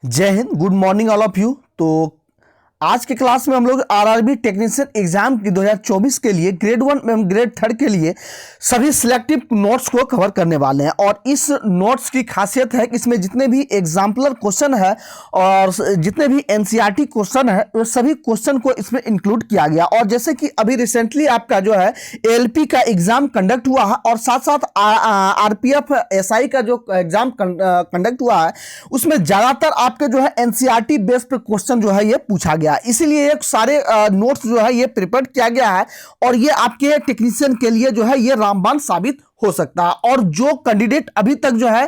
जय Hind, good morning all of you. तो आज के क्लास में हम लोग आरआरबी टेक्नीशियन एग्जाम की 2024 के लिए ग्रेड 1 एवं ग्रेड 3 के लिए सभी सिलेक्टिव नोट्स को कवर करने वाले हैं। और इस नोट्स की खासियत है कि इसमें जितने भी एग्जाम्पलर क्वेश्चन है और जितने भी एनसीईआरटी क्वेश्चन है वो सभी क्वेश्चन को इसमें इंक्लूड किया गया। और जैसे कि अभी रिसेंटली आपका जो है एएलपी का एग्जाम कंडक्ट हुआ है और साथ साथ आरपीएफ एसआई का जो एग्जाम कंडक्ट हुआ है उसमें ज़्यादातर आपके जो है एनसीईआरटी बेस्ड पे क्वेश्चन जो है ये पूछा गया, इसीलिए एक सारे नोट्स जो है ये प्रिपेयर किया गया है और ये आपके टेक्नीशियन के लिए जो है ये रामबाण साबित हो सकता है। और जो कैंडिडेट अभी तक जो है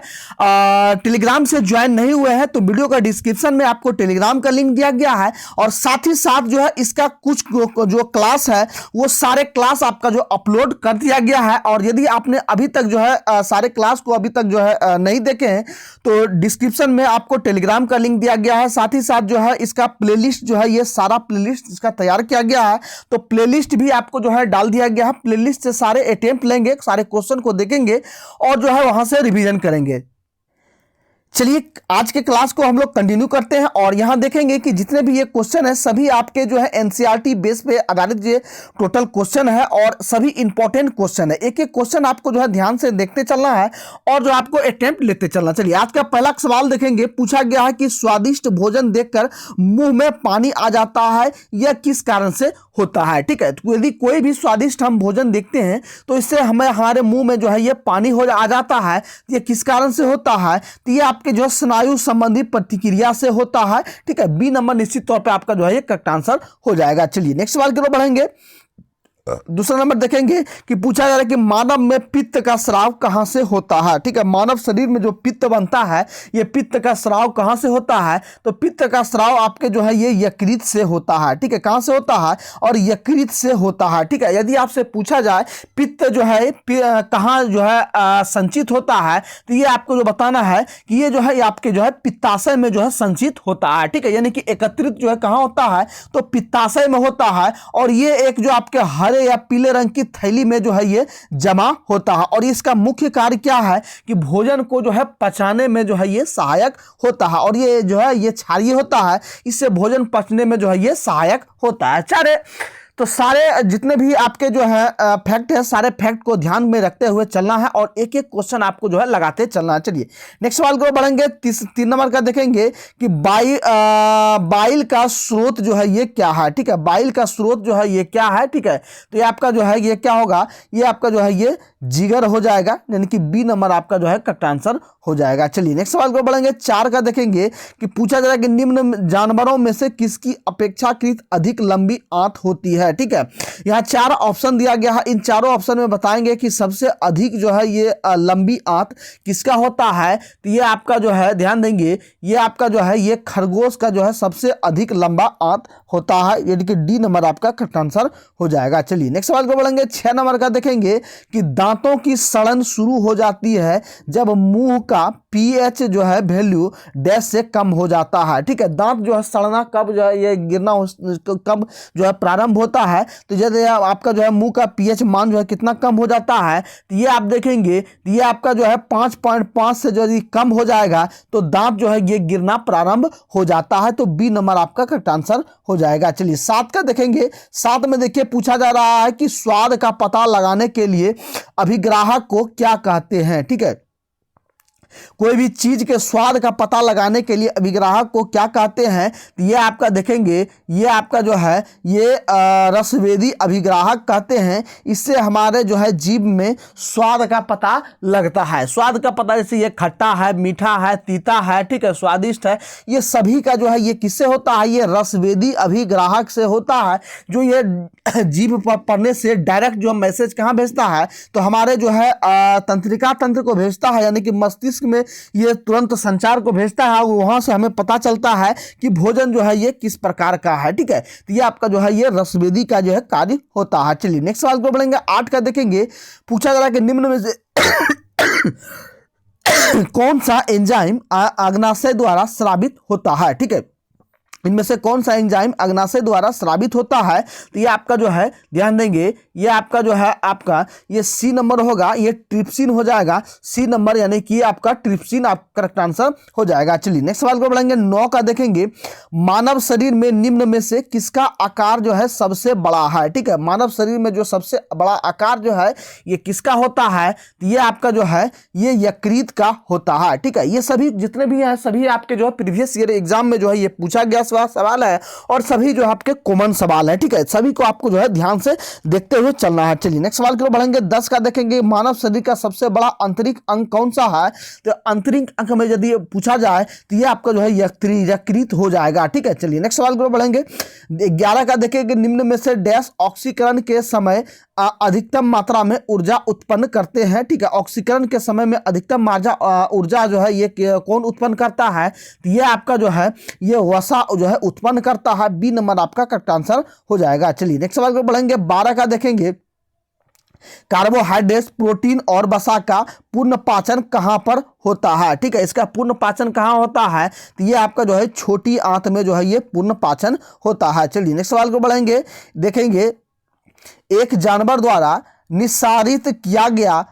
टेलीग्राम से ज्वाइन नहीं हुए हैं तो वीडियो का डिस्क्रिप्शन में आपको टेलीग्राम का लिंक दिया गया है और साथ ही साथ जो है इसका कुछ जो क्लास है वो सारे क्लास आपका जो अपलोड कर दिया गया है। और यदि आपने अभी तक जो है सारे क्लास को अभी तक जो है नहीं देखे हैं तो डिस्क्रिप्शन में आपको टेलीग्राम का लिंक दिया गया है। साथ ही साथ जो है इसका प्लेलिस्ट जो है ये सारा प्लेलिस्ट इसका तैयार किया गया है तो प्लेलिस्ट भी आपको जो है डाल दिया गया है। प्लेलिस्ट से सारे अटेम्प्ट लेंगे, सारे क्वेश्चन को देखेंगे और जो है वहां से रिवीजन करेंगे। चलिए आज के क्लास को हम लोग कंटिन्यू करते हैं और यहां देखेंगे कि जितने भी ये क्वेश्चन है सभी आपके जो है एनसीईआरटी बेस पे आधारित ये टोटल क्वेश्चन है और सभी इंपॉर्टेंट क्वेश्चन है। एक एक क्वेश्चन आपको जो है ध्यान से देखते चलना है और जो आपको अटेम्प्ट लेते चलना। चलिए आज का पहला सवाल देखेंगे। पूछा गया है कि स्वादिष्ट भोजन देखकर मुंह में पानी आ जाता है, यह किस कारण से होता है। ठीक है, तो यदि कोई भी स्वादिष्ट हम भोजन देखते हैं तो इससे हमें हमारे मुंह में जो है ये पानी हो आ जाता है। ये किस कारण से होता है? तो ये आपके जो स्नायु संबंधी प्रतिक्रिया से होता है। ठीक है, बी नंबर निश्चित तौर पे आपका जो है ये करेक्ट आंसर हो जाएगा। चलिए नेक्स्ट सवाल की ओर बढ़ेंगे। दूसरा नंबर देखेंगे कि पूछा जा रहा है कि मानव में पित्त का स्राव कहां से होता है। ठीक है, मानव शरीर में जो पित्त बनता है ये पित्त का स्राव कहां से होता है? तो पित्त का स्राव आपके जो है ये यकृत से होता है। ठीक है, कहां से होता है? और यकृत से होता है। ठीक है, यदि आपसे पूछा जाए पित्त जो है कहां जो है संचित होता है तो ये आपको जो बताना है कि ये जो है आपके जो है पित्ताशय में जो है संचित होता है। ठीक है, यानी कि एकत्रित जो है कहां होता है? तो पित्ताशय में होता है और ये एक जो आपके हरे या पीले रंग की थैली में जो है ये जमा होता है। और इसका मुख्य कार्य क्या है कि भोजन को जो है पचाने में जो है ये सहायक होता है और ये जो है ये क्षारीय होता है, इससे भोजन पचने में जो है ये सहायक होता है। चारे तो सारे जितने भी आपके जो है फैक्ट है सारे फैक्ट को ध्यान में रखते हुए चलना है और एक एक क्वेश्चन आपको जो है लगाते चलना है। चलिए नेक्स्ट सवाल को बढ़ेंगे। 3 नंबर का देखेंगे कि बाइल का स्रोत जो है ये क्या है। ठीक है, बाइल का स्रोत जो है ये क्या है? ठीक है, तो ये आपका जो है ये क्या होगा? ये आपका जो है ये जिगर हो जाएगा, यानी कि बी नंबर आपका जो है करेक्ट आंसर हो जाएगा। चलिए नेक्स्ट सवाल को बढ़ेंगे। 4 का देखेंगे कि पूछा जा रहा है कि निम्न जानवरों में से किसकी अपेक्षाकृत अधिक लंबी आंत होती है। ठीक है, यहाँ 4 ऑप्शन दिया गया है। इन चारों ऑप्शन में बताएंगे कि सबसे अधिक जो है ये लंबी आंत किसका होता है। तो ये आपका जो है ध्यान देंगे ये आपका जो है ये खरगोश का जो है सबसे अधिक लंबा आंत होता है, यानी कि डी नंबर आपका करेक्ट आंसर हो जाएगा। चलिए नेक्स्ट सवाल को बढ़ेंगे। 6 नंबर का देखेंगे कि दांतों की सड़न शुरू हो जाती है जब मुंह का पीएच जो है वैल्यू डैश से कम हो जाता है। ठीक है, दांत जो है सड़ना कब जो है ये गिरना कब जो है प्रारंभ होता है? तो जब आपका जो है मुंह का पीएच मान जो है कितना कम हो जाता है तो ये आप देखेंगे ये आपका जो है 5.5 से जो है कम हो जाएगा तो दांत जो है ये गिरना प्रारंभ हो जाता है। तो बी नंबर आपका करेक्ट आंसर हो जाएगा। चलिए 7 का देखेंगे। 7 में देखिए पूछा जा रहा है कि स्वाद का पता लगाने के लिए अभिग्राहक को क्या कहते हैं। ठीक है, कोई भी चीज के स्वाद का पता लगाने के लिए अभिग्राहक को क्या कहते हैं? तो ये आपका देखेंगे ये आपका जो है ये रसवेदी अभिग्राहक कहते हैं। इससे हमारे जो है जीभ में स्वाद का पता लगता है। स्वाद का पता जैसे ये खट्टा है, मीठा है, तीता है, ठीक है, स्वादिष्ट है, ये सभी का जो है ये किससे होता है? ये रसवेदी अभिग्राहक से होता है, जो ये जीभ पर पढ़ने से डायरेक्ट जो मैसेज कहाँ भेजता है? तो हमारे जो है तंत्रिका तंत्र को भेजता है, यानी कि मस्तिष्क में ये तुरंत संचार को भेजता है। वहां से हमें पता चलता है कि भोजन जो है ये किस प्रकार का है। ठीक है, तो ये आपका जो है ये रसवेदी का जो है कार्य होता है। चलिए नेक्स्ट सवाल को बढ़ेंगे। 8 का देखेंगे। पूछा जा रहा है कि निम्न में से कौन सा एंजाइम अग्नाशय द्वारा स्रावित होता है। ठीक है, इनमें से कौन सा एंजाइम अग्नाशय द्वारा स्रावित होता है? तो ये आपका जो है ध्यान देंगे ये आपका जो है आपका ये सी नंबर होगा, ये ट्रिप्सिन हो जाएगा सी नंबर, यानी कि आपका ट्रिप्सिन आपका करेक्ट आंसर हो जाएगा। चलिए नेक्स्ट सवाल को बढ़ेंगे। 9 का देखेंगे, मानव शरीर में निम्न में से किसका आकार जो है सबसे बड़ा है। ठीक है, मानव शरीर में जो सबसे बड़ा आकार जो है ये किसका होता है, तो ये आपका जो है ये यकृत का होता है। ठीक है, ये सभी जितने भी हैं सभी आपके जो है प्रीवियस ईयर एग्जाम में जो है ये पूछा गया सवाल है और सभी जो है आपके कॉमन सवाल है। ठीक है, सभी को आपको जो है ध्यान से देखते हुए चलना है। चलिए नेक्स्ट सवाल की ओर बढ़ेंगे। 10 का देखेंगे, मानव शरीर का सबसे बड़ा आंतरिक अंग कौन सा है, तो आंतरिक अंग में यदि पूछा जाए तो ये आपका जो है यकृत हो जाएगा। ठीक है, चलिए नेक्स्ट सवाल की ओर बढ़ेंगे। 11 का देखेंगे, निम्न में से डैश ऑक्सीकरण के समय अधिकतम मात्रा में ऊर्जा उत्पन्न करते हैं। ठीक है, ऑक्सीकरण के समय में अधिकतम ऊर्जा जो है ये कौन उत्पन्न करता है, तो ये आपका जो है ये वसा जो है उत्पन्न करता है। बी नंबर आपका करेक्ट आंसर हो जाएगा। चलिए नेक्स्ट सवाल को बढ़ेंगे। 12 का देखेंगे, कार्बोहाइड्रेट, प्रोटीन और वसा का पूर्ण पाचन कहां पर होता है। ठीक है, इसका पूर्ण पाचन कहां होता है, तो ये आपका जो है छोटी आंत में जो है ये पूर्ण पाचन होता है। चलिए नेक्स्ट सवाल को बढ़ेंगे। देखेंगे, एक जानवर द्वारा निस्सारित किया गया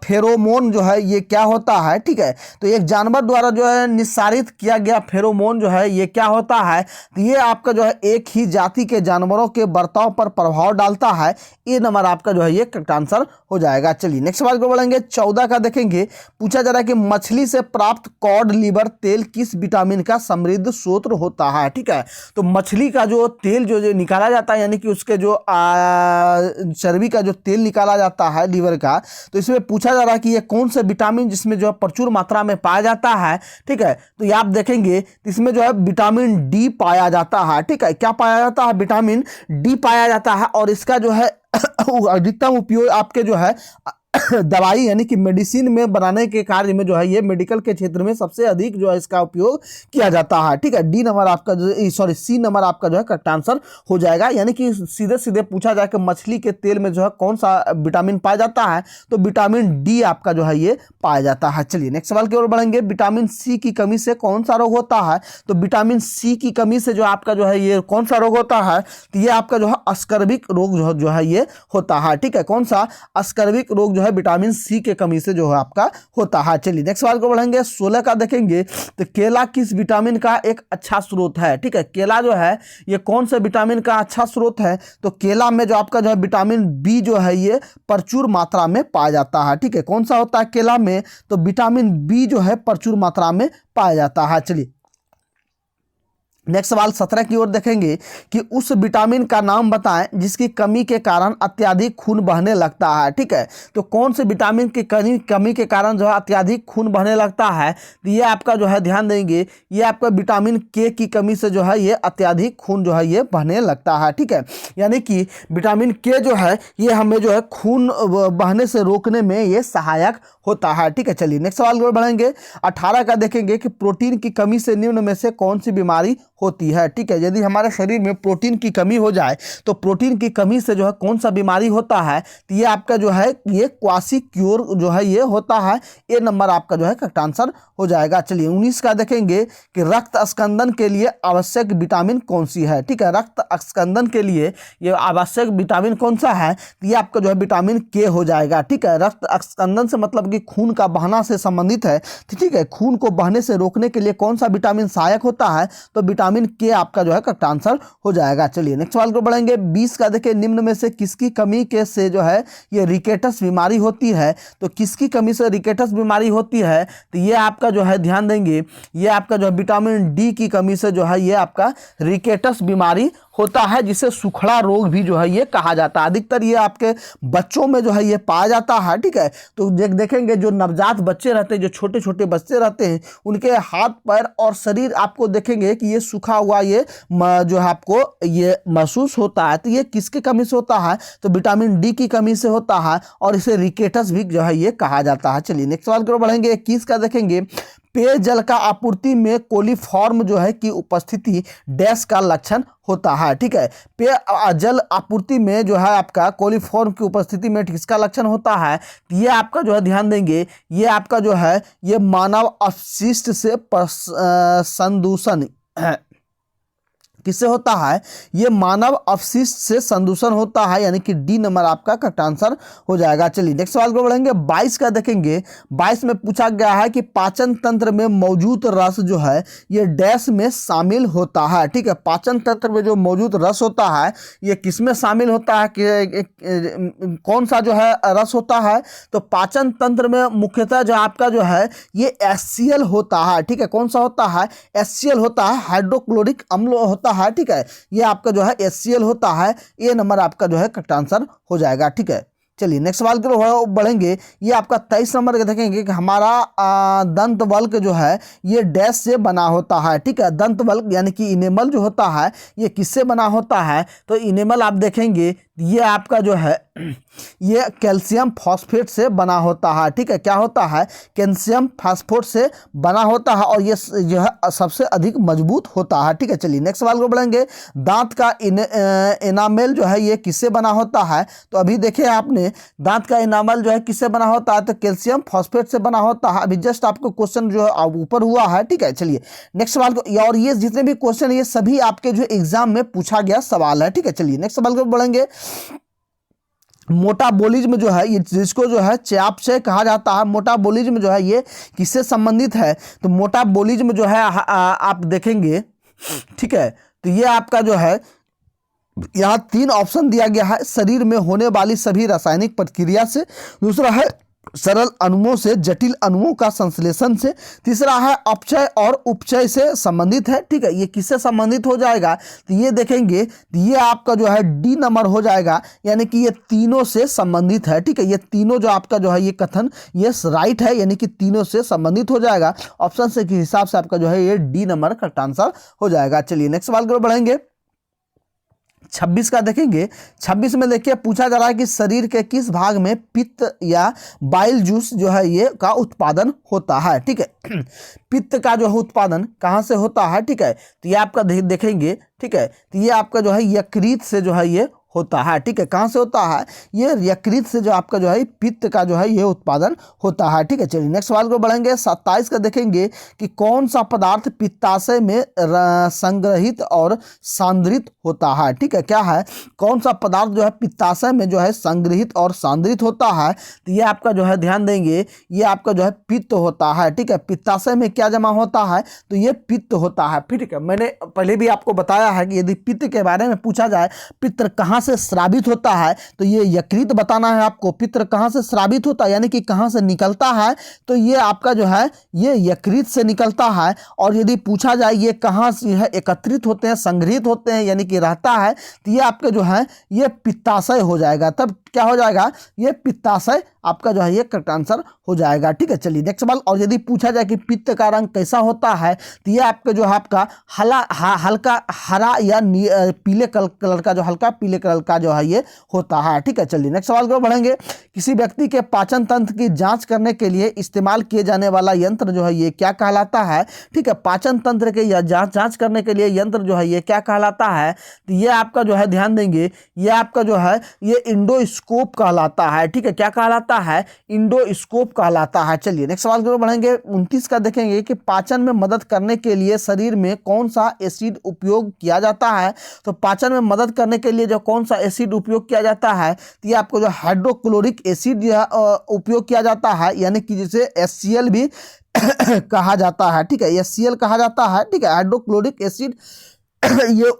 फेरोमोन जो है ये क्या होता है। ठीक है, तो एक जानवर द्वारा जो है निस्सारित किया गया फेरोमोन जो है ये क्या होता है, तो ये आपका जो है एक ही जाति के जानवरों के बर्ताव पर प्रभाव डालता है। ये नंबर आपका जो है ये करेक्ट आंसर हो जाएगा। चलिए नेक्स्ट सवाल को बढ़ेंगे। 14 का देखेंगे, पूछा जा रहा है कि मछली से प्राप्त कॉड लिवर तेल किस विटामिन का समृद्ध स्रोत होता है। ठीक है, तो मछली का जो तेल जो निकाला जाता है, यानी कि उसके जो चर्बी का जो तेल निकाला जाता है लीवर का, तो इसमें पूछा जा रहा है कि ये कौन से विटामिन जिसमें जो है प्रचुर मात्रा में पाया जाता है। ठीक है, तो ये आप देखेंगे इसमें जो है विटामिन डी पाया जाता है। ठीक है, क्या पाया जाता है, विटामिन डी पाया जाता है और इसका जो है अधिकतम उपयोग आपके जो है दवाई यानी कि मेडिसिन में बनाने के कार्य में जो है ये मेडिकल के क्षेत्र में सबसे अधिक जो है इसका उपयोग किया जाता है। ठीक है, डी नंबर आपका जो सी नंबर आपका जो है करेक्ट आंसर हो जाएगा। यानी कि सीधे सीधे पूछा जाए कि मछली के तेल में जो है कौन सा विटामिन पाया जाता है, तो विटामिन डी आपका जो है ये पाया जाता है। चलिए नेक्स्ट सवाल की ओर बढ़ेंगे। विटामिन सी की कमी से कौन सा रोग होता है, तो विटामिन सी की कमी से जो आपका जो है ये कौन सा रोग होता है, तो ये आपका जो है अस्कर्विक रोग जो है ये होता है। ठीक है, कौन सा, अस्कर्विक रोग है विटामिन सी के कमी से जो है आपका होता है। चलिए नेक्स्ट सवाल को बढ़ेंगे। 16 का देखेंगे, तो केला किस विटामिन का एक अच्छा स्रोत है। ठीक है, केला जो है ये कौन से विटामिन का अच्छा स्रोत है, तो केला में जो आपका जो है विटामिन बी जो है ये प्रचुर मात्रा में पाया जाता है। ठीक है, कौन सा होता है केला में, तो विटामिन बी जो है प्रचुर मात्रा में पाया जाता है। चलिए नेक्स्ट सवाल 17 की ओर देखेंगे कि उस विटामिन का नाम बताएं जिसकी कमी के कारण अत्यधिक खून बहने लगता है। ठीक है, तो कौन से विटामिन की कमी के कारण जो है अत्यधिक खून बहने लगता है, तो ये आपका जो है ध्यान देंगे ये आपका विटामिन के की कमी से जो है ये अत्यधिक खून जो है ये बहने लगता है। ठीक है, यानी कि विटामिन के जो है ये हमें जो है खून बहने से रोकने में ये सहायक होता है। ठीक है, चलिए नेक्स्ट सवाल की ओर बढ़ेंगे। 18 का देखेंगे कि प्रोटीन की कमी से निम्न में से कौन सी बीमारी होती है। ठीक है, यदि हमारे शरीर में प्रोटीन की कमी हो जाए तो प्रोटीन की कमी से जो है कौन सा बीमारी होता है, तो ये आपका जो है ये क्वासिक्योर जो है ये होता है। ये नंबर आपका जो है करेक्ट आंसर हो जाएगा। चलिए 19 का देखेंगे कि रक्त स्कंदन के लिए आवश्यक विटामिन कौन सी है। ठीक है, रक्त स्कंदन के लिए ये आवश्यक विटामिन कौन सा है, तो ये आपका जो है विटामिन के हो जाएगा। ठीक है, रक्त स्कंदन से मतलब कि खून का बहना से संबंधित है। ठीक है, खून को बहने से रोकने के लिए कौन सा विटामिन सहायक होता है, तो विटामिन के आपका जो है करेक्ट आंसर हो जाएगा। चलिए नेक्स्ट सवाल को बढ़ेंगे। 20 का देखिए, निम्न में से किसकी कमी के से जो है ये रिकेटस बीमारी होती है, तो किसकी कमी से रिकेटस बीमारी होती है, तो ये आपका जो है ध्यान देंगे ये आपका जो है विटामिन डी की कमी से जो है ये आपका रिकेटस बीमारी होता है, जिसे सुखड़ा रोग भी जो है ये कहा जाता है। अधिकतर ये आपके बच्चों में जो है ये पाया जाता है। ठीक है, तो देखेंगे जो नवजात बच्चे रहते हैं, जो छोटे छोटे बच्चे रहते हैं, उनके हाथ पैर और शरीर आपको देखेंगे कि ये सूखा हुआ ये जो है आपको ये महसूस होता है, तो ये किसकी कमी से होता है, तो विटामिन डी की कमी से होता है और इसे रिकेटस भी जो है ये कहा जाता है। चलिए नेक्स्ट सवाल की ओर बढ़ेंगे। 21 का देखेंगे, पेयजल का आपूर्ति में कोलिफॉर्म जो है की उपस्थिति डैश का लक्षण होता है। ठीक है, पेयजल आपूर्ति में जो है आपका कोलिफॉर्म की उपस्थिति में किसका लक्षण होता है, ये आपका जो है ध्यान देंगे ये आपका जो है ये मानव अपशिष्ट से संदूषण किससे होता है? ये मानव अपशिष्ट से संदूषण होता है, यानी कि डी नंबर आपका करेक्ट आंसर हो जाएगा। चलिए नेक्स्ट सवाल को बढ़ेंगे। 22 का देखेंगे। 22 में पूछा गया है कि पाचन तंत्र में मौजूद रस जो है ये डैश में शामिल होता है। ठीक है, पाचन तंत्र में जो मौजूद रस होता है ये किस में शामिल होता है, कौन सा जो है रस होता है? तो पाचन तंत्र में मुख्यतः जो आपका जो है ये HCl होता है। ठीक है, कौन सा होता है? HCl होता है, हाइड्रोक्लोरिक अम्ल होता है। ठीक है, ये आपका जो है HCl होता है। ये नंबर आपका जो है करेक्ट आंसर हो जाएगा। ठीक है, चलिए नेक्स्ट सवाल की ओर बढ़ेंगे। ये आपका 23 नंबर के देखेंगे कि हमारा दंत वल्क जो है ये डैश से बना होता है। ठीक है, दंत वल्क यानी कि इनेमल जो होता है ये किससे बना होता है? तो इनेमल आप देखेंगे ये आपका जो है ये कैल्शियम फॉस्फेट से बना होता है। ठीक है, क्या होता है? कैल्शियम फॉस्फेट से बना होता है और ये जो है सबसे अधिक मजबूत होता है। ठीक है, चलिए नेक्स्ट सवाल को बढ़ेंगे। दांत का इनामेल जो है ये किससे बना होता है? तो अभी देखिए आपने दांत का इनामल जो है किससे बना होता है? तो कैल्शियम फॉस्फेट से बना होता है। अभी जस्ट आपको क्वेश्चन जो है ऊपर हुआ है। ठीक है, चलिए नेक्स्ट सवाल को, और ये जितने भी क्वेश्चन ये सभी आपके जो एग्जाम में पूछा गया सवाल है। ठीक है, चलिए नेक्स्ट सवाल को बढ़ेंगे। मोटाबोलिज्म जो है ये जिसको जो है चयापचय कहा जाता है, मोटाबोलिज्म जो है ये किससे संबंधित है? तो मोटाबोलिज्म जो है आप देखेंगे। ठीक है, तो ये आपका जो है यहाँ 3 ऑप्शन दिया गया है। शरीर में होने वाली सभी रासायनिक प्रक्रिया से, दूसरा है सरल अणुओं से जटिल अणुओं का संश्लेषण से, तीसरा है अपचय और उपचय से संबंधित है। ठीक है, ये किससे संबंधित हो जाएगा? तो ये देखेंगे ये आपका जो है डी नंबर हो जाएगा, यानी कि ये तीनों से संबंधित है। ठीक है, ये तीनों जो आपका जो है ये कथन ये राइट है, यानी कि तीनों से संबंधित हो जाएगा। ऑप्शन से के हिसाब से आपका जो है ये डी नंबर करेक्ट आंसर हो जाएगा। चलिए नेक्स्ट सवाल की ओर बढ़ेंगे। 26 का देखेंगे। 26 में देखिए पूछा जा रहा है कि शरीर के किस भाग में पित्त या बाइल जूस जो है ये का उत्पादन होता है। ठीक है, पित्त का जो है उत्पादन कहाँ से होता है? ठीक है, तो ये आपका देखेंगे। ठीक है, तो ये आपका जो है यकृत से जो है ये होता है। ठीक है, कहाँ से होता है? ये यकृत से जो आपका जो है पित्त का जो है ये उत्पादन होता है। ठीक है, चलिए नेक्स्ट सवाल को बढ़ेंगे। 27 का देखेंगे कि कौन सा पदार्थ पित्ताशय में संग्रहित और सांद्रित होता है। ठीक है, क्या है? कौन सा पदार्थ जो है पित्ताशय में जो है संग्रहित और सांद्रित होता है? तो ये आपका जो है ध्यान देंगे ये आपका जो है पित्त होता है। ठीक है, पित्ताशय में क्या जमा होता है? तो ये पित्त होता है। ठीक है, मैंने पहले भी आपको बताया है कि यदि पित्त के बारे में पूछा जाए पित्त कहाँ से स्रावित होता है तो ये यकृत बताना है आपको। पित्त कहाँ से स्रावित होता है यानी कि कहाँ से निकलता है, तो ये आपका जो है ये यकृत से निकलता है। और यदि पूछा जाए ये कहाँ से है एकत्रित होते हैं संग्रहित होते हैं यानी कि रहता है, तो ये आपका जो है ये पित्ताशय हो जाएगा। तब क्या हो जाएगा? ये पित्ताशय आपका जो है ये करेक्ट आंसर हो जाएगा। ठीक है, चलिए नेक्स्ट सवाल। और यदि पूछा जाए कि पित्त का रंग कैसा होता है तो ये आपका जो है आपका हल्का हरा या पीले कलर का जो हल्का पीले कलर का जो है ये होता है। ठीक है, चलिए नेक्स्ट सवाल को बढ़ेंगे। किसी व्यक्ति के पाचन तंत्र की जांच करने के लिए इस्तेमाल किए जाने वाला यंत्र जो है ये क्या कहलाता है? ठीक है, पाचन तंत्र के या जांच करने के लिए यंत्र जो है ये क्या कहलाता है? तो ये आपका जो है ध्यान देंगे ये आपका जो है ये इंडोस्कोप कहलाता है। ठीक है, क्या कहलाता है? इंडोस्कोप कहलाता है। चलिए नेक्स्ट सवाल की ओर बढ़ेंगे। 29 का देखेंगे कि पाचन में मदद करने के लिए शरीर में कौन सा एसिड उपयोग किया जाता है? तो पाचन में मदद करने के लिए जो कौन सा एसिड उपयोग किया जाता है तो ये आपको जो हाइड्रोक्लोरिक एसिड उपयोग किया जाता है, यानी कि जिसे HCl भी कहा जाता है। ठीक है, HCl कहा जाता है। ठीक है, हाइड्रोक्लोरिक एसिड ये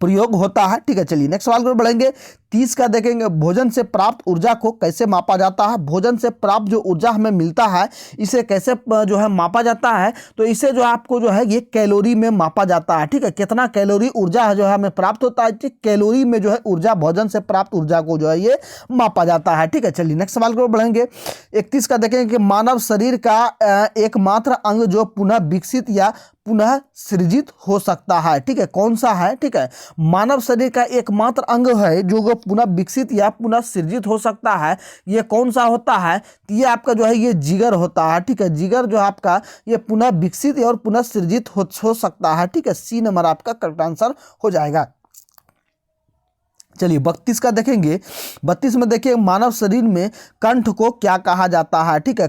प्रयोग होता है। ठीक है, चलिए नेक्स्ट सवाल को बढ़ेंगे। 30 का देखेंगे। भोजन से प्राप्त ऊर्जा को कैसे मापा जाता है? भोजन से प्राप्त जो ऊर्जा हमें मिलता है इसे कैसे जो है मापा जाता है? तो इसे जो आपको जो है ये कैलोरी में मापा जाता है। ठीक है, कितना कैलोरी ऊर्जा जो है हमें प्राप्त होता है, कैलोरी में जो है ऊर्जा भोजन से प्राप्त ऊर्जा को जो है ये मापा जाता है। ठीक है, चलिए नेक्स्ट सवाल को बढ़ेंगे। 31 का देखेंगे कि मानव शरीर का एकमात्र अंग जो पुनः विकसित या पुनः सृजित हो सकता है। ठीक है, कौन सा है? ठीक है, मानव शरीर का एकमात्र अंग है जो पुनः विकसित या पुनः सृजित हो सकता है। ये कौन सा होता है? तो ये आपका जो है ये जिगर होता है। ठीक है, जिगर जो आपका ये पुनः विकसित और पुनः सृजित हो सकता है। ठीक है, सी नंबर आपका करेक्ट आंसर हो जाएगा। चलिए 32 का देखेंगे। 32 में देखिए मानव शरीर में कंठ को क्या कहा जाता है, ठीक है।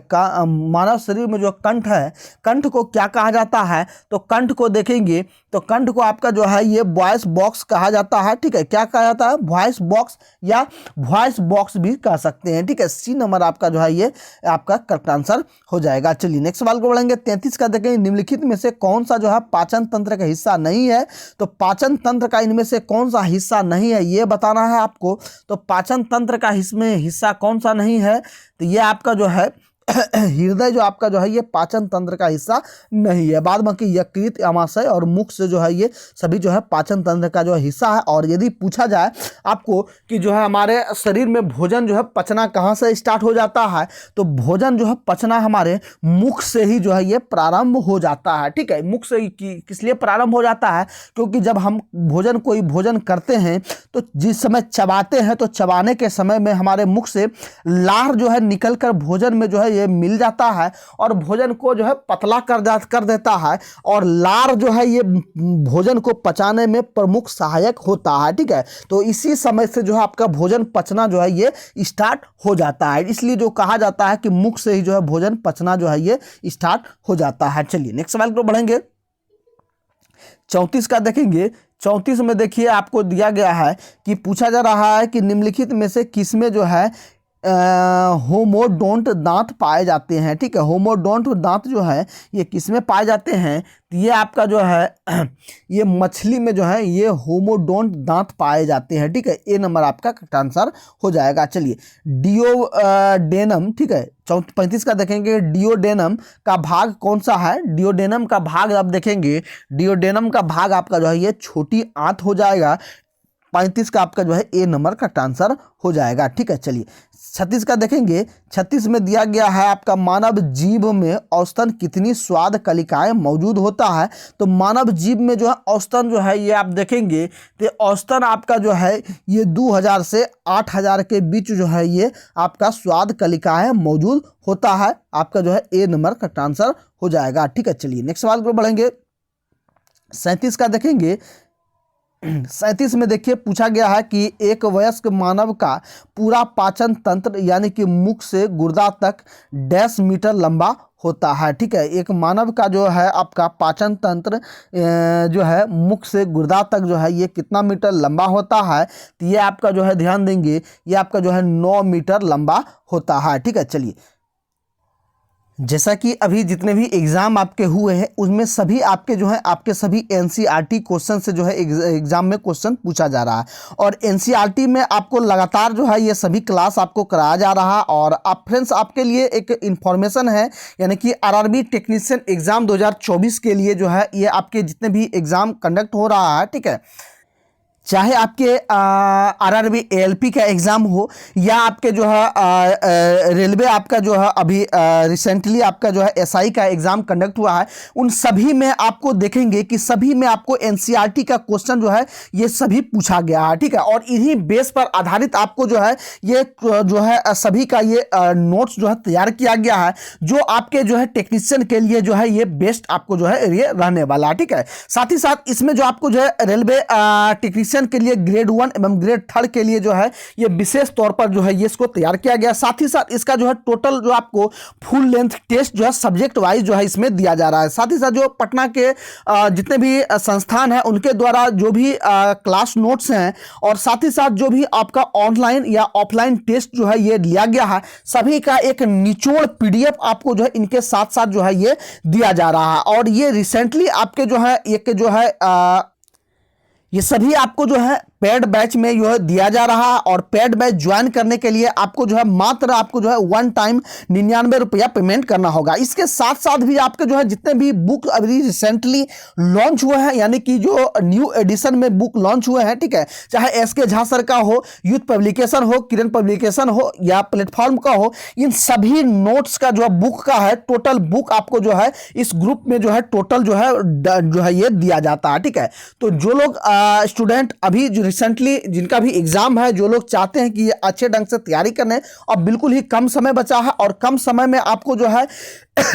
मानव शरीर में जो कंठ है, कंठ को क्या कहा जाता है, तो कंठ को देखेंगे तो कंठ को आपका जो है ये वॉइस बॉक्स कहा जाता है, ठीक है। क्या कहा जाता है, वॉइस बॉक्स या वॉइस बॉक्स भी कह सकते हैं, ठीक है। सी नंबर आपका जो है ये आपका करेक्ट आंसर हो जाएगा। चलिए नेक्स्ट सवाल को बढ़ेंगे। 33 का देखेंगे, निम्नलिखित में से कौन सा जो है पाचन तंत्र का हिस्सा नहीं है, तो पाचन तंत्र का इनमें से कौन सा हिस्सा नहीं है ये बताना है आपको। तो पाचन तंत्र का इसमें हिस्सा कौन सा नहीं है, तो ये आपका जो है हृदय जो आपका जो है ये पाचन तंत्र का हिस्सा नहीं है। बाद बाकी यकृत, अमाशय और मुख से जो है ये सभी जो है पाचन तंत्र का जो हिस्सा है। और यदि पूछा जाए आपको कि जो है हमारे शरीर में भोजन जो है पचना कहाँ से स्टार्ट हो जाता है, तो भोजन जो है पचना हमारे मुख से ही जो है ये प्रारंभ हो जाता है, ठीक है। मुख से ही किस लिए प्रारंभ हो जाता है, क्योंकि जब हम कोई भोजन करते हैं तो जिस समय चबाते हैं तो चबाने के समय में हमारे मुख से लार जो है निकल कर भोजन में जो है ये मिल जाता है और भोजन को जो है पतला कर देता है। और लार जो है ये भोजन को पचाने में प्रमुख सहायक होता है, ठीक है। तो इसी समय से जो है आपका भोजन पचना जो है ये स्टार्ट हो जाता है। इसलिए जो कहा जाता है कि मुख से ही जो है भोजन पचना जो है ये स्टार्ट हो जाता है। चलिए नेक्स्ट सवाल को बढ़ेंगे। 34 का देखेंगे। 34 में देखिए आपको दिया गया है कि पूछा जा रहा है कि निम्नलिखित में से किसमें जो है होमोडोंट दांत पाए जाते हैं, ठीक है। होमोडोंट दांत जो है ये किसमें पाए जाते हैं, तो ये आपका जो है ये मछली में जो है ये होमोडोंट दांत पाए जाते हैं, ठीक है। ए नंबर आपका करेक्ट आंसर हो जाएगा। चलिए डियोडेनम, ठीक है। 35 का देखेंगे, डियोडेनम का भाग कौन सा है। डियोडेनम का भाग आप देखेंगे, डियोडेनम का भाग आपका जो है ये छोटी आंत हो जाएगा। 35 का आपका जो है ए नंबर का आंसर हो जाएगा, ठीक है। चलिए 36 का देखेंगे। 36 में दिया गया है आपका मानव जीभ में औसतन कितनी स्वाद कलिकाएं मौजूद होता है, तो मानव जीभ में जो है औसतन जो है ये आप देखेंगे तो औसतन आपका जो है ये 2000 से 8000 के बीच जो है ये आपका स्वाद कलिकाएं मौजूद होता है। आपका जो है ए नंबर का आंसर हो जाएगा, ठीक है। चलिए नेक्स्ट सवाल को बढ़ेंगे। 37 का देखेंगे। 37 में देखिए पूछा गया है कि एक वयस्क मानव का पूरा पाचन तंत्र यानी कि मुख से गुर्दा तक 1.5 मीटर लंबा होता है, ठीक है। एक मानव का जो है आपका पाचन तंत्र जो है मुख से गुर्दा तक जो है ये कितना मीटर लंबा होता है, तो ये आपका जो है ध्यान देंगे ये आपका जो है 9 मीटर लंबा होता है, ठीक है। चलिए जैसा कि अभी जितने भी एग्ज़ाम आपके हुए हैं उसमें सभी आपके जो है आपके सभी एनसीईआरटी क्वेश्चन से जो है एग्ज़ाम में क्वेश्चन पूछा जा रहा है। और एनसीईआरटी में आपको लगातार जो है ये सभी क्लास आपको कराया जा रहा है। और आप फ्रेंड्स आपके लिए एक इन्फॉर्मेशन है, यानी कि आरआरबी टेक्नीशियन एग्ज़ाम 2024 के लिए जो है ये आपके जितने भी एग्ज़ाम कंडक्ट हो रहा है, ठीक है। चाहे आपके आरआरबी एएलपी का एग्ज़ाम हो या आपके जो है रेलवे आपका जो है अभी रिसेंटली आपका जो है एसआई का एग्ज़ाम कंडक्ट हुआ है, उन सभी में आपको देखेंगे कि सभी में आपको एनसीईआरटी का क्वेश्चन जो है ये सभी पूछा गया है, ठीक है। और इन्हीं बेस पर आधारित आपको जो है ये जो है सभी का ये नोट्स जो है तैयार किया गया है, जो आपके जो है टेक्नीशियन के लिए जो है ये बेस्ट आपको जो है ये रहने वाला है, ठीक है। साथ ही साथ इसमें जो आपको जो है रेलवे टेक्नीशियन के लिए ग्रेड 1 एवं ग्रेड 3 के लिए जो है ये विशेष तौर पर जो है ये इसको तैयार किया गया। साथ ही साथ इसका जो है टोटल जो आपको फुल लेंथ टेस्ट जो है सब्जेक्ट वाइज जो है इसमें दिया जा रहा है। साथ ही साथ जो पटना के जितने भी संस्थान हैं उनके द्वारा जो भी क्लास नोट्स हैं और साथ ही साथ जो भी आपका ऑनलाइन या ऑफलाइन टेस्ट जो है ये लिया गया है, सभी का एक निचोड़ पीडीएफ आपको जो है इनके साथ साथ जो है ये दिया जा रहा है। और ये रिसेंटली आपके जो है एक जो है ये सभी आपको जो है पेड बैच में जो है दिया जा रहा है। और पेड बैच ज्वाइन करने के लिए आपको जो है मात्र आपको जो है 1 टाइम 99 रुपया पेमेंट करना होगा। इसके साथ साथ भी आपके जो है जितने भी बुक अभी रिसेंटली लॉन्च हुए हैं, यानी कि जो न्यू एडिशन में बुक लॉन्च हुए हैं, ठीक है, चाहे एसके झा सर का हो, यूथ पब्लिकेशन हो, किरण पब्लिकेशन हो या प्लेटफॉर्म का हो, इन सभी नोट्स का जो बुक का है टोटल बुक आपको जो है इस ग्रुप में जो है टोटल जो है ये दिया जाता है, ठीक है। तो जो लोग स्टूडेंट अभी रिसेंटली जिनका भी एग्जाम है, जो लोग चाहते हैं कि ये अच्छे ढंग से तैयारी करने और बिल्कुल ही कम समय बचा है और कम समय में आपको जो है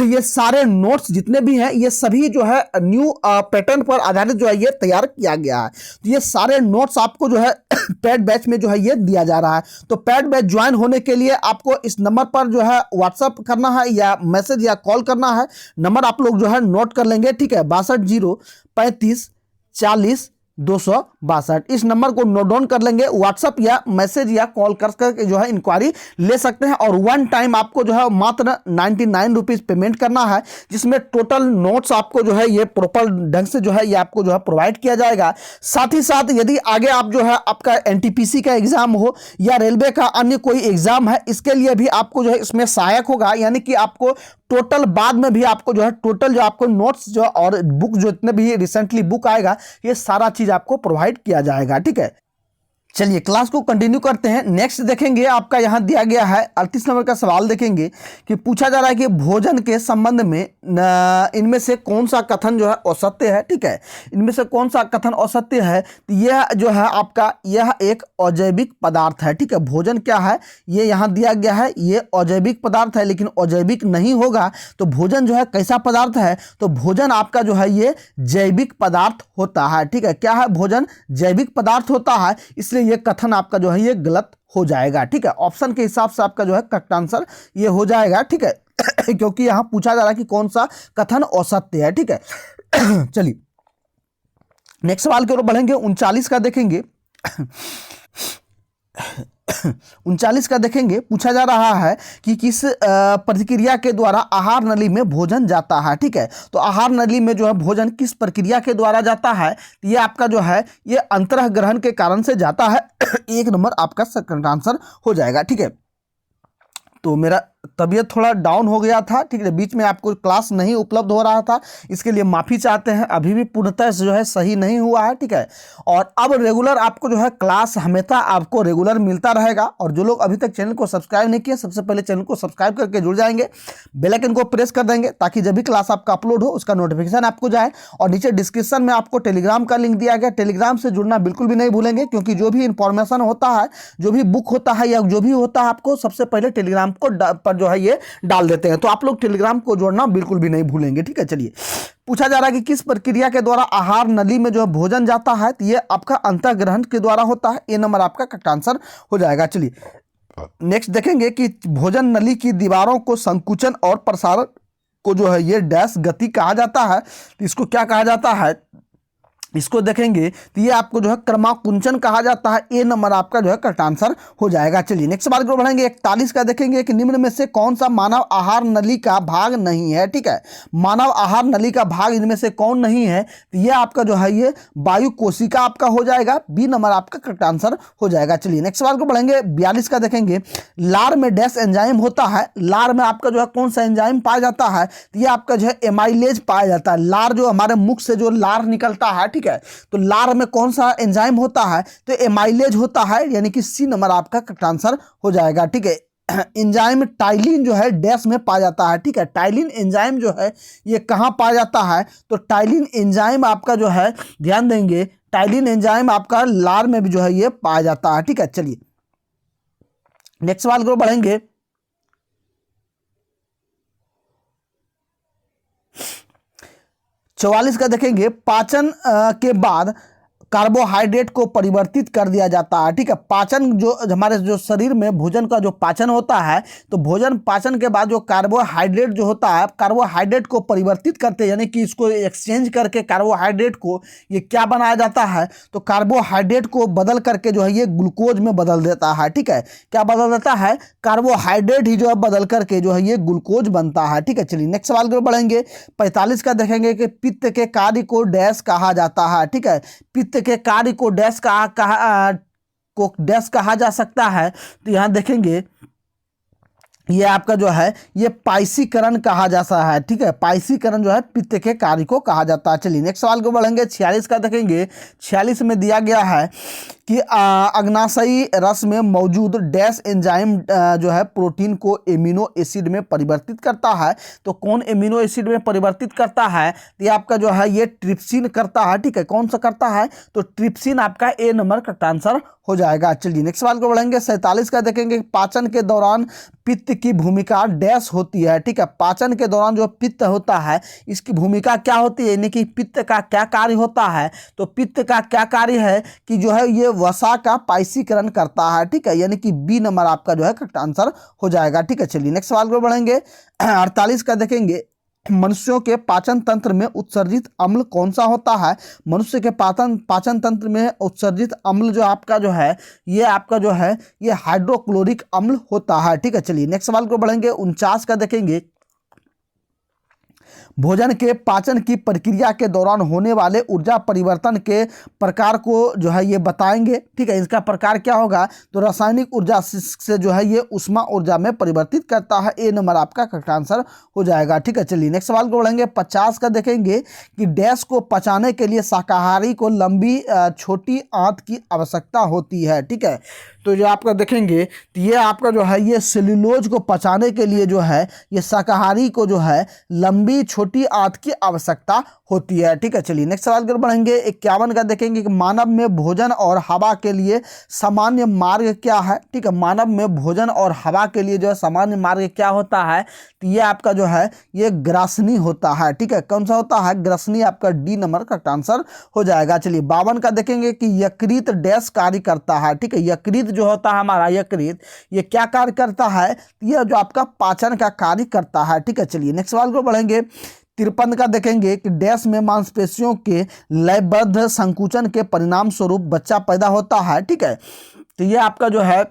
ये सारे नोट्स जितने भी हैं ये सभी जो है न्यू पैटर्न पर आधारित जो है ये तैयार किया गया है। तो ये सारे नोट्स आपको जो है पेड बैच में जो है ये दिया जा रहा है। तो पेड बैच ज्वाइन होने के लिए आपको इस नंबर पर जो है व्हाट्सअप करना है या मैसेज या कॉल करना है। नंबर आप लोग जो है नोट कर लेंगे, ठीक है, 62 35 40 262। इस नंबर को नोट डाउन कर लेंगे। व्हाट्सअप या मैसेज या कॉल करके जो है इंक्वायरी ले सकते हैं और वन टाइम आपको जो है मात्र 99 रुपीज़ पेमेंट करना है, जिसमें टोटल नोट्स आपको जो है ये प्रॉपर ढंग से जो है ये आपको जो है प्रोवाइड किया जाएगा। साथ ही साथ यदि आगे आप जो है आपका एनटीपीसी का एग्जाम हो या रेलवे का अन्य कोई एग्जाम है, इसके लिए भी आपको जो है इसमें सहायक होगा। यानी कि आपको टोटल बाद में भी आपको जो है टोटल जो आपको नोट्स जो और बुक जो इतने भी रिसेंटली बुक आएगा ये सारा चीज आपको प्रोवाइड किया जाएगा, ठीक है। चलिए क्लास को कंटिन्यू करते हैं। नेक्स्ट देखेंगे आपका यहाँ दिया गया है 38 नंबर का सवाल देखेंगे कि पूछा जा रहा है कि भोजन के संबंध में इनमें से कौन सा कथन जो है असत्य है, ठीक है। इनमें से कौन सा कथन असत्य है, तो यह जो है आपका यह एक अजैविक पदार्थ है, ठीक है। भोजन क्या है ये यहाँ दिया गया है, ये अजैविक पदार्थ है, लेकिन अजैविक नहीं होगा तो भोजन जो है कैसा पदार्थ है, तो भोजन आपका जो है ये जैविक पदार्थ होता है, ठीक है। क्या है, भोजन जैविक पदार्थ होता है, इसलिए ये कथन आपका जो है ये गलत हो जाएगा, ठीक है। ऑप्शन के हिसाब से आपका जो है करेक्ट आंसर ये हो जाएगा, ठीक है क्योंकि यहां पूछा जा रहा है कि कौन सा कथन असत्य है, ठीक है। चलिए नेक्स्ट सवाल की ओर बढ़ेंगे। 39 का देखेंगे 39 का देखेंगे। पूछा जा रहा है कि किस प्रक्रिया के द्वारा आहार नली में भोजन जाता है, ठीक है। तो आहार नली में जो है भोजन किस प्रक्रिया के द्वारा जाता है, ये आपका जो है ये अंतरह ग्रहण के कारण से जाता है। एक नंबर आपका सेकंड आंसर हो जाएगा, ठीक है। तो मेरा तबीयत थोड़ा डाउन हो गया था, ठीक है, बीच में आपको क्लास नहीं उपलब्ध हो रहा था, इसके लिए माफ़ी चाहते हैं। अभी भी पूर्णतः जो है सही नहीं हुआ है, ठीक है। और अब रेगुलर आपको जो है क्लास हमेशा आपको रेगुलर मिलता रहेगा। और जो लोग अभी तक चैनल को सब्सक्राइब नहीं किए, सबसे पहले चैनल को सब्सक्राइब करके जुड़ जाएंगे, बेल आइकन को प्रेस कर देंगे ताकि जब भी क्लास आपका अपलोड हो उसका नोटिफिकेशन आपको जाए। और नीचे डिस्क्रिप्शन में आपको टेलीग्राम का लिंक दिया गया, टेलीग्राम से जुड़ना बिल्कुल भी नहीं भूलेंगे, क्योंकि जो भी इंफॉर्मेशन होता है, जो भी बुक होता है या जो भी होता है, आपको सबसे पहले टेलीग्राम को पर जो है ये डाल देते हैं। तो आप लोग टेलीग्राम को जोड़ना बिल्कुल भी नहीं भूलेंगे, ठीक है। चलिए पूछा जा रहा है कि किस प्रक्रिया के द्वारा आहार नली में जो है भोजन जाता है, तो ये आपका अंतःग्रहण के द्वारा होता है। ये नंबर आपका करेक्ट आंसर हो जाएगा। चलिए नेक्स्ट देखेंगे कि भोजन नली की दीवारों को संकुचन और प्रसारण को जो है ये डैश गति कहा जाता है। तो इसको क्या कहा जाता है, इसको देखेंगे तो ये आपको जो है क्रमाकुंचन कहा जाता है। ए नंबर आपका जो है करेक्ट आंसर हो जाएगा। चलिए नेक्स्ट सवाल को बढ़ेंगे। 41 का देखेंगे कि निम्न में से कौन सा मानव आहार नली का भाग नहीं है, ठीक है। मानव आहार नली का भाग इनमें से कौन नहीं है, तो ये आपका जो है ये वायु कोशिका आपका हो जाएगा। बी नंबर आपका करेक्ट आंसर हो जाएगा। चलिए नेक्स्ट सवाल को बढ़ेंगे। 42 का देखेंगे। लार में डैश एंजाइम होता है। लार में आपका जो है कौन सा एंजाइम पाया जाता है, तो ये आपका जो है एमाइलेज पाया जाता है। लार जो हमारे मुख से जो लार निकलता है, ठीक है, तो लार में कौन सा एंजाइम होता है, तो एमाइलेज होता है, यानी कि सी नंबर आपका करेक्ट आंसर हो जाएगा, ठीक है। एंजाइम टाइलिन जो है डैश में पाया जाता है, ठीक है। टाइलिन एंजाइम जो है ये कहाँ पाया जाता है, तो टाइलिन एंजाइम आपका जो है ध्यान देंगे, टाइलिन एंजाइम आपका लार में भी जो है ये पाया जाता है, ठीक है। चलिए नेक्स्ट सवाल को बढ़ेंगे। 44 का देखेंगे। पाचन के बाद कार्बोहाइड्रेट को परिवर्तित कर दिया जाता है, ठीक है। पाचन जो हमारे जो शरीर में भोजन का जो पाचन होता है, तो भोजन पाचन के बाद जो कार्बोहाइड्रेट जो होता है, कार्बोहाइड्रेट को परिवर्तित करते, यानी कि इसको एक्सचेंज करके कार्बोहाइड्रेट को ये क्या बनाया जाता है, तो कार्बोहाइड्रेट को बदल करके जो है ये ग्लूकोज में बदल देता है, ठीक है। क्या बदल देता है, कार्बोहाइड्रेट ही जो है बदल करके जो है ये ग्लूकोज बनता है, ठीक है। चलिए नेक्स्ट सवाल को बढ़ेंगे। 45 का देखेंगे कि पित्त के कार्य को डैश कहा जाता है, ठीक है। पित्त के कार्य को डैश कहा जा सकता है, तो यहां देखेंगे ये आपका जो है ये पाइसीकरण कहा जाता है, ठीक है। पाइसीकरण जो है पित्त के कार्य को कहा जाता है। चलिए नेक्स्ट सवाल को बढ़ेंगे। 46 का देखेंगे। 46 में दिया गया है कि अग्नाशयी रस में मौजूद डैश एंजाइम जो है प्रोटीन को एमिनो एसिड में परिवर्तित करता है। तो कौन एमिनो एसिड में परिवर्तित करता है? तो ये आपका जो है ये ट्रिप्सिन करता है। ठीक है, कौन सा करता है? तो ट्रिप्सिन आपका ए नंबर का आंसर हो जाएगा। चलिए नेक्स्ट सवाल को बढ़ेंगे। 47 का देखेंगे, पाचन के दौरान पित्त की भूमिका डैश होती है। ठीक है, पाचन के दौरान जो पित्त होता है इसकी भूमिका क्या होती है, यानी कि पित्त का क्या कार्य होता है? तो पित्त का क्या कार्य है कि जो है ये वसा का पाइसीकरण करता है। ठीक है, यानी कि बी नंबर आपका जो है करेक्ट आंसर हो जाएगा। ठीक है, चलिए नेक्स्ट सवाल को बढ़ेंगे। 48 का देखेंगे, मनुष्यों के पाचन तंत्र में उत्सर्जित अम्ल कौन सा होता है? मनुष्य के पाचन तंत्र में उत्सर्जित अम्ल जो आपका जो है ये आपका जो है ये हाइड्रोक्लोरिक अम्ल होता है। ठीक है, चलिए नेक्स्ट सवाल को बढ़ेंगे। 49 का देखेंगे, भोजन के पाचन की प्रक्रिया के दौरान होने वाले ऊर्जा परिवर्तन के प्रकार को जो है ये बताएंगे। ठीक है, इसका प्रकार क्या होगा? तो रासायनिक ऊर्जा से जो है ये उष्मा ऊर्जा में परिवर्तित करता है। ए नंबर आपका करेक्ट आंसर हो जाएगा। ठीक है, चलिए नेक्स्ट सवाल को बढ़ेंगे। 50 का देखेंगे कि डैश को पचाने के लिए शाकाहारी को लंबी छोटी आंत की आवश्यकता होती है। ठीक है, तो जो आपका देखेंगे तो ये आपका जो है ये सेल्यूलोज को पचाने के लिए जो है ये शाकाहारी को जो है लंबी छोटी आंत की आवश्यकता होती है। ठीक है, चलिए नेक्स्ट सवाल पर बढ़ेंगे। 51 का देखेंगे कि मानव में भोजन और हवा के लिए सामान्य मार्ग क्या है? ठीक है, मानव में भोजन और हवा के लिए जो है सामान्य मार्ग क्या होता है? तो ये आपका जो है ये ग्रासनी होता है। ठीक है, कौन सा होता है? ग्रासनी आपका डी नंबर का आंसर हो जाएगा। चलिए 52 का देखेंगे कि यकृत डैश कार्य करता है। ठीक है, यकृत जो होता है हमारा यकृत ये क्या कार्य करता है? ये जो आपका पाचन का कार्य करता है। ठीक है, चलिए नेक्स्ट सवाल को बढ़ेंगे। 53 का देखेंगे कि डैश में मांसपेशियों के लयबद्ध संकुचन के परिणाम स्वरूप बच्चा पैदा होता है। ठीक है, तो ये आपका जो है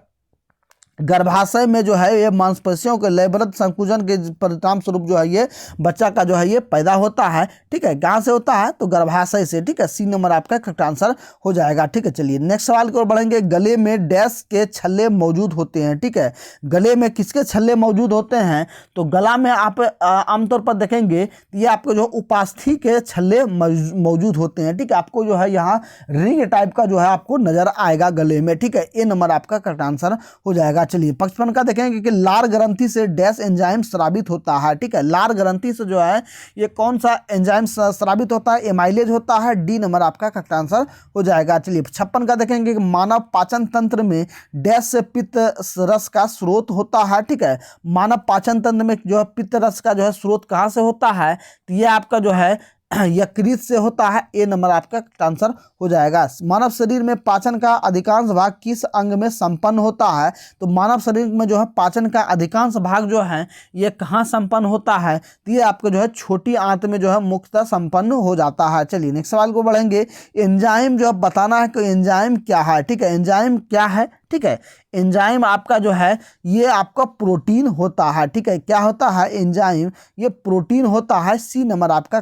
गर्भाशय में जो है ये मांसपेशियों के लयबद्ध संकुचन के परिणाम स्वरूप जो है ये बच्चा का जो है ये पैदा होता है। ठीक है, कहाँ से होता है? तो गर्भाशय से। ठीक है, सी नंबर आपका करेक्ट आंसर हो जाएगा। ठीक है, चलिए नेक्स्ट सवाल की ओर बढ़ेंगे। गले में डैश के छल्ले मौजूद होते हैं। ठीक है, गले में किसके छल्ले मौजूद होते हैं? तो गला में आप आमतौर पर देखेंगे ये आपको जो उपास्थि के छल्ले मौजूद होते हैं। ठीक है, आपको जो है यहाँ रिंग टाइप का जो है आपको नजर आएगा गले में। ठीक है, ए नंबर आपका करेक्ट आंसर हो जाएगा। चलिए 55 का देखेंगे कि लार ग्रंथि से डैश एंजाइम स्रावित होता है। ठीक है, लार ग्रंथि से जो है ये कौन सा एंजाइम स्रावित होता है? एमाइलेज होता है। डी नंबर आपका करेक्ट आंसर हो जाएगा। चलिए 56 का देखेंगे कि मानव पाचन तंत्र में डैश से पित्त रस का स्रोत होता है। ठीक है, मानव पाचन तंत्र में जो है पित्त रस का जो है स्रोत कहाँ से होता है? तो ये आपका जो है यकृत से होता है। ए नंबर आपका आंसर हो जाएगा। मानव शरीर में पाचन का अधिकांश भाग किस अंग में संपन्न होता है? तो मानव शरीर में जो है पाचन का अधिकांश भाग जो है ये कहाँ संपन्न होता है? तो ये आपको जो है छोटी आंत में जो है मुख्यतः संपन्न हो जाता है। चलिए नेक्स्ट सवाल को बढ़ेंगे। एंजाइम जो बताना है कि एंजाइम क्या है। ठीक है, एंजाइम क्या है? ठीक है, एंजाइम आपका जो है ये आपका प्रोटीन होता है। ठीक है, क्या होता है? एंजाइम ये प्रोटीन होता है। सी नंबर आपका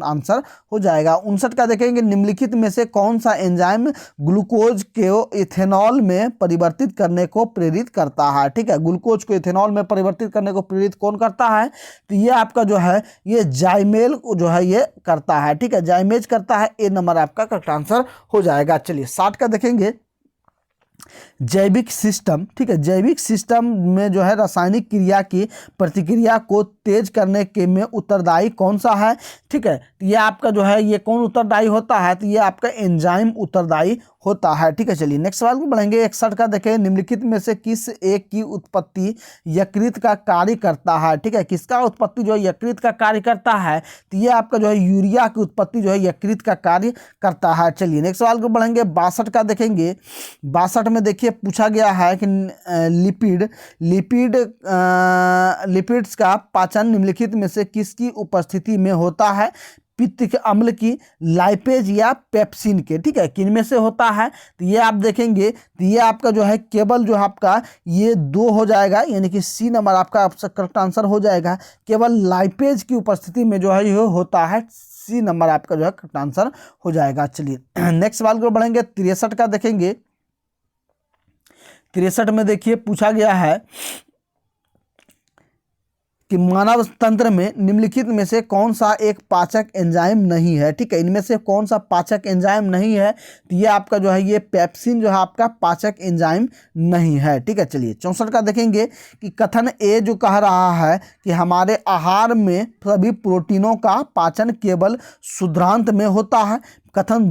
आंसर हो जाएगा। 59 का देखेंगे, निम्नलिखित में से कौन सा एंजाइम ग्लूकोज को इथेनॉल में परिवर्तित करने को प्रेरित करता है? ठीक है, ग्लूकोज को इथेनॉल में परिवर्तित करने को प्रेरित कौन करता है? तो ये आपका जो है ये जाइमेल जो है ये करता है। ठीक है, जाइमेज करता है। ए नंबर आपका करेक्ट आंसर हो जाएगा। चलिए 60 का देखेंगे, जैविक सिस्टम। ठीक है, जैविक सिस्टम में जो है रासायनिक क्रिया की प्रतिक्रिया को तेज करने के में उत्तरदायी कौन सा है? ठीक है, तो ये आपका जो है ये कौन उत्तरदायी होता है? तो ये आपका एंजाइम उत्तरदायी होता है। ठीक है, चलिए नेक्स्ट सवाल को बढ़ेंगे। 61 का देखें, निम्नलिखित में से किस एक की उत्पत्ति यकृत का कार्य करता है? ठीक है, किसका उत्पत्ति जो है यकृत का कार्य करता है? तो ये आपका जो है यूरिया की उत्पत्ति जो है यकृत का कार्य करता है। चलिए नेक्स्ट सवाल को बढ़ेंगे। 62 का देखेंगे। 62 में देखिए पूछा गया है कि लिपिड्स का पाचन निम्नलिखित में से किसकी उपस्थिति में होता है? पित्त के अम्ल की, लाइपेज या पेप्सिन के। ठीक है, किन में से होता है? तो ये आप देखेंगे तो ये आपका जो है केवल जो आपका ये 2 हो जाएगा, यानी कि सी नंबर आपका करेक्ट आंसर हो जाएगा। केवल लाइपेज की उपस्थिति में जो है ये होता है। सी नंबर आपका जो है करेक्ट आंसर हो जाएगा। चलिए नेक्स्ट सवाल को बढ़ेंगे। 63 का देखेंगे। 63 में देखिए पूछा गया है कि मानव तंत्र में निम्नलिखित में से कौन सा एक पाचक एंजाइम नहीं है। ठीक है, इनमें से कौन सा पाचक एंजाइम नहीं है, तो ये आपका जो है ये पेप्सिन जो है आपका पाचक एंजाइम नहीं है। ठीक है, चलिए 64 का देखेंगे कि कथन ए जो कह रहा है कि हमारे आहार में सभी प्रोटीनों का पाचन केवल क्षुद्रांत में होता है। कथन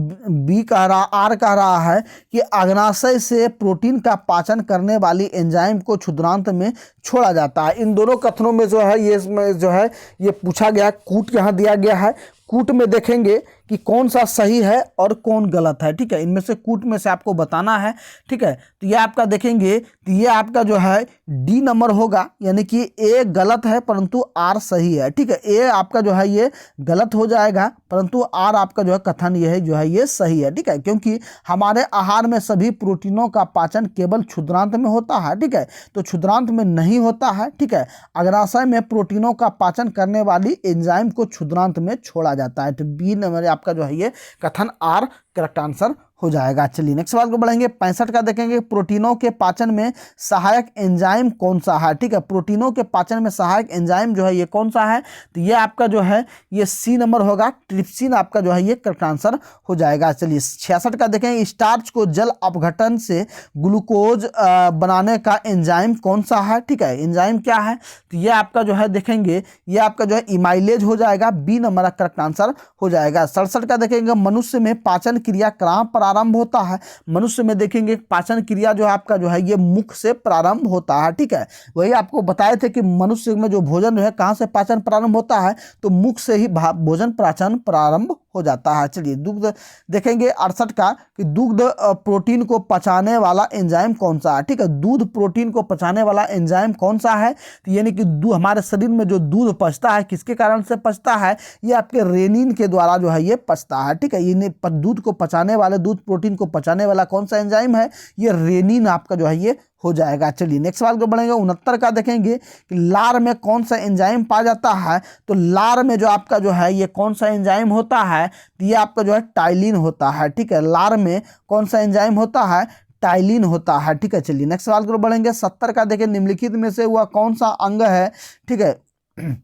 बी आर कह रहा है कि अग्नाशय से प्रोटीन का पाचन करने वाली एंजाइम को क्षुद्रांत में छोड़ा जाता है। इन दोनों कथनों में जो है ये इसमें जो है ये पूछा गया, कूट यहाँ दिया गया है। कूट में देखेंगे कि कौन सा सही है और कौन गलत है। ठीक है, इनमें से कूट में से आपको बताना है। ठीक है, तो ये आपका देखेंगे तो ये आपका जो है डी नंबर होगा, यानी कि ए गलत है परंतु आर सही है। ठीक है, ए आपका जो है ये गलत हो जाएगा परंतु आर आपका जो है कथन ये है जो है ये सही है। ठीक है, क्योंकि हमारे आहार में सभी प्रोटीनों का पाचन केवल क्षुद्रांत में होता है। ठीक है, तो क्षुद्रांत में नहीं होता है। ठीक है, अग्नाशय में प्रोटीनों का पाचन करने वाली एंजाइम को क्षुद्रांत में छोड़ा जाता है। तो बी नंबर आपका जो है ये कथन आर करेक्ट आंसर हो जाएगा। चलिए नेक्स्ट सवाल को बढ़ेंगे। 65 का देखेंगे, प्रोटीनों के पाचन में सहायक एंजाइम कौन सा है। ठीक है, प्रोटीनों के पाचन में सहायक एंजाइम जो है ये कौन सा है, तो ये आपका जो है ये सी नंबर होगा, ट्रिप्सिन आपका जो है ये करेक्ट आंसर हो जाएगा। चलिए 66 का देखेंगे, स्टार्च को जल अपघटन से ग्लूकोज बनाने का एंजाइम कौन सा है। ठीक है, एंजाइम क्या है, तो ये आपका जो है देखेंगे ये आपका जो है इमाइलेज हो जाएगा, बी नंबर करेक्ट आंसर हो जाएगा। 67 का देखेंगे, मनुष्य में पाचन क्रिया कहाँ प्रारंभ होता है। मनुष्य में देखेंगे पाचन क्रिया जो है आपका जो है ये मुख से प्रारंभ होता है। ठीक है, वही आपको बताए थे कि मनुष्य में जो भोजन जो है कहाँ से पाचन प्रारंभ होता है, तो मुख से ही भोजन पाचन प्रारंभ हो जाता है। चलिए दुग्ध देखेंगे 68 का कि दुग्ध प्रोटीन को पचाने वाला एंजाइम कौन सा है। ठीक है, दूध प्रोटीन को पचाने वाला एंजाइम कौन सा है, तो यानी कि हमारे शरीर में जो दूध पचता है किसके कारण से पचता है, ये आपके रेनिन के द्वारा जो है ये पचता है। ठीक है, ये दूध को पचाने वाले दूध प्रोटीन को पचाने वाला कौन सा एंजाइम है, ये रेनिन आपका जो है ये हो जाएगा। चलिए नेक्स्ट सवाल को बढ़ेंगे। 69 का देखेंगे कि लार में कौन सा एंजाइम पाया जाता है, तो लार में जो आपका जो है ये कौन सा एंजाइम होता है, तो ये आपका जो है टाइलिन होता है। ठीक है, लार में कौन सा एंजाइम होता है, टाइलिन होता है। ठीक है, चलिए नेक्स्ट सवाल को बढ़ेंगे। 70 का देखें, निम्नलिखित में से वह कौन सा अंग है, ठीक है,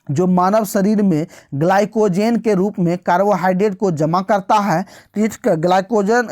जो मानव शरीर में ग्लाइकोजन के रूप में कार्बोहाइड्रेट को जमा करता है। तो इस ग्लाइकोजन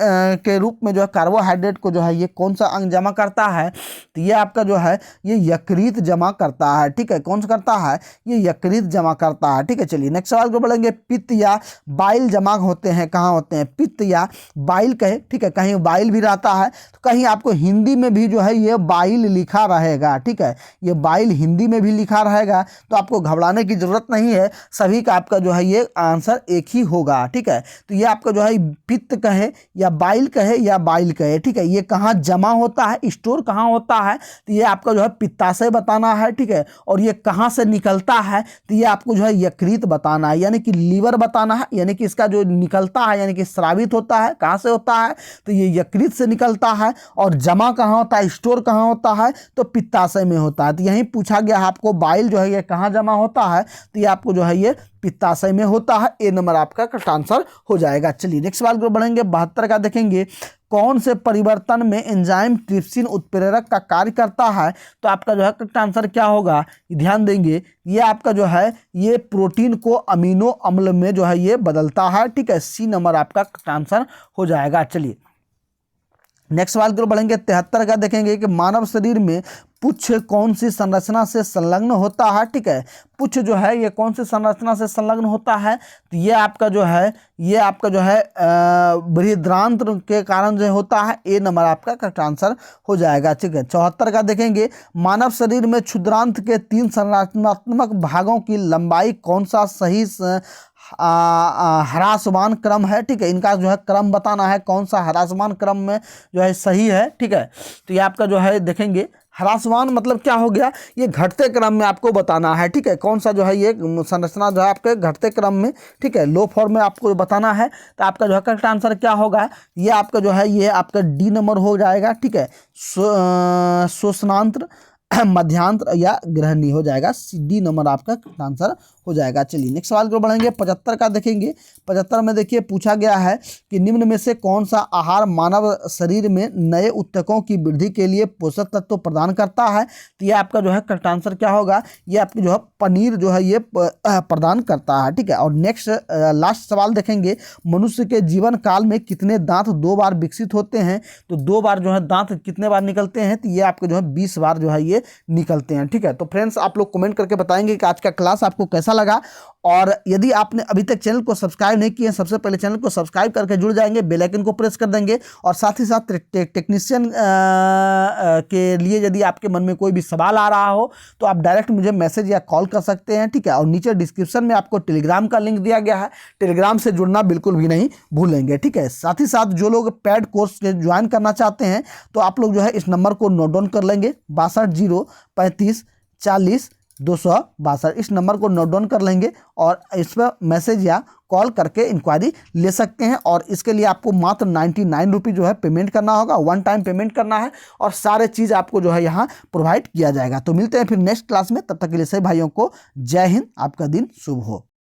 के रूप में जो है कार्बोहाइड्रेट को जो है ये कौन सा अंग जमा करता है, तो ये आपका जो है ये यकृत जमा करता है। ठीक है, कौन सा करता है, ये यकृत जमा करता है। ठीक है, चलिए नेक्स्ट सवाल को बढ़ेंगे। पित्त या बाइल जमा होते हैं, कहाँ होते हैं, पित्त या बाइल कहे। ठीक है, कहीं बाइल भी रहता है तो कहीं आपको हिंदी में भी जो है ये बाइल लिखा रहेगा। ठीक है, ये बाइल हिंदी में भी लिखा रहेगा, तो आपको घबराने की जरूरत नहीं है, सभी का आपका जो है ये आंसर एक ही होगा। ठीक है, तो ये आपका जो है पित्त कहे या बाइल कहे या बाइल कहे। ठीक है, ये कहाँ जमा होता है, स्टोर कहाँ होता है, तो ये आपका जो है पित्ताशय बताना है। ठीक है, और ये कहाँ से निकलता है, तो ये आपको जो है यकृत बताना है, यानी कि लीवर बताना है, यानी कि इसका जो निकलता है यानी कि स्रावित होता है, कहाँ से होता है, तो ये यकृत से निकलता है। और जमा कहाँ होता है, स्टोर कहाँ होता है, तो पित्ताशय में होता है। तो यही पूछा गया आपको बाइल जो है ये कहाँ जमा होता है, तो ये आपको जो है ये पित्ताशय में होता है, ए नंबर आपका करेक्ट आंसर हो जाएगा। चलिए नेक्स्ट सवाल को बढ़ेंगे। 72 का देखेंगे, कौन से परिवर्तन में एंजाइम ट्रिप्सिन उत्प्रेरक का कार्य करता है, तो आपका जो है करेक्ट आंसर क्या होगा, ध्यान देंगे ये आपका जो है ये प्रोटीन को अमीनो अम्ल में जो है ये बदलता है। ठीक है, सी नंबर आपका करेक्ट आंसर हो जाएगा। चलिए नेक्स्ट सवाल की ओर बढ़ेंगे। 73 का देखेंगे कि मानव शरीर में पुच्छ कौन सी संरचना से संलग्न होता है। ठीक है, पुच्छ जो है ये कौन सी संरचना से संलग्न होता है, तो ये आपका जो है बृहदान्त्र के कारण जो होता है, ए नंबर आपका करेक्ट आंसर हो जाएगा। ठीक है, 74 का देखेंगे, मानव शरीर में क्षुद्रांत के 3 संरचनात्मक भागों की लंबाई कौन सा सही ह्रासमान क्रम है। ठीक है, इनका जो है क्रम बताना है, कौन सा ह्रासमान क्रम में जो है सही है। ठीक है, तो ये आपका जो है देखेंगे ह्रासमान मतलब क्या हो गया, ये घटते क्रम में आपको बताना है। ठीक है, कौन सा जो है ये संरचना जो है आपके घटते क्रम में, ठीक है, लो फॉर्म में आपको बताना है। तो आपका जो है करेक्ट आंसर क्या होगा, ये आपका जो है ये आपका डी नंबर हो जाएगा। ठीक है, शोषणांत्र, मध्यांत्र या ग्रहणी हो जाएगा, डी नंबर आपका आंसर हो जाएगा। चलिए नेक्स्ट सवाल की ओर बढ़ेंगे। 75 का देखेंगे। 75 में देखिए पूछा गया है कि निम्न में से कौन सा आहार मानव शरीर में नए ऊतकों की वृद्धि के लिए पोषक तत्व प्रदान करता है। तो ये आपका जो है करेक्ट आंसर क्या होगा, ये आपकी जो है पनीर जो है ये प्रदान करता है। ठीक है, और नेक्स्ट लास्ट सवाल देखेंगे। मनुष्य के जीवन काल में कितने दांत 2 बार विकसित होते हैं। तो 2 बार जो है दांत कितने बार निकलते हैं, तो ये आपके जो है 20 बार जो है ये निकलते हैं। ठीक है, तो फ्रेंड्स आप लोग कमेंट करके बताएंगे कि आज का क्लास आपको कैसा लगा, और यदि आपने अभी तक चैनल को सब्सक्राइब नहीं किया, सबसे पहले चैनल को सब्सक्राइब करके जुड़ जाएंगे, बेल आइकन को प्रेस कर देंगे, और साथ ही साथ टेक्नीशियन के लिए यदि आपके मन में कोई भी सवाल आ रहा हो तो आप डायरेक्ट मुझे मैसेज या कॉल कर सकते हैं। ठीक है, और नीचे डिस्क्रिप्शन में आपको टेलीग्राम का लिंक दिया गया है, टेलीग्राम से जुड़ना बिल्कुल भी नहीं भूलेंगे। ठीक है, साथ ही साथ जो लोग पेड कोर्स ज्वाइन करना चाहते हैं तो आप लोग जो है इस नंबर को नोट डाउन कर लेंगे, 62 035 40 262। इस नंबर को नोट डाउन कर लेंगे और इस पर मैसेज या कॉल करके इंक्वायरी ले सकते हैं। और इसके लिए आपको मात्र 99 रुपये जो है पेमेंट करना होगा, 1 टाइम पेमेंट करना है, और सारे चीज़ आपको जो है यहाँ प्रोवाइड किया जाएगा। तो मिलते हैं फिर नेक्स्ट क्लास में, तब तक के लिए सभी भाइयों को जय हिंद, आपका दिन शुभ हो।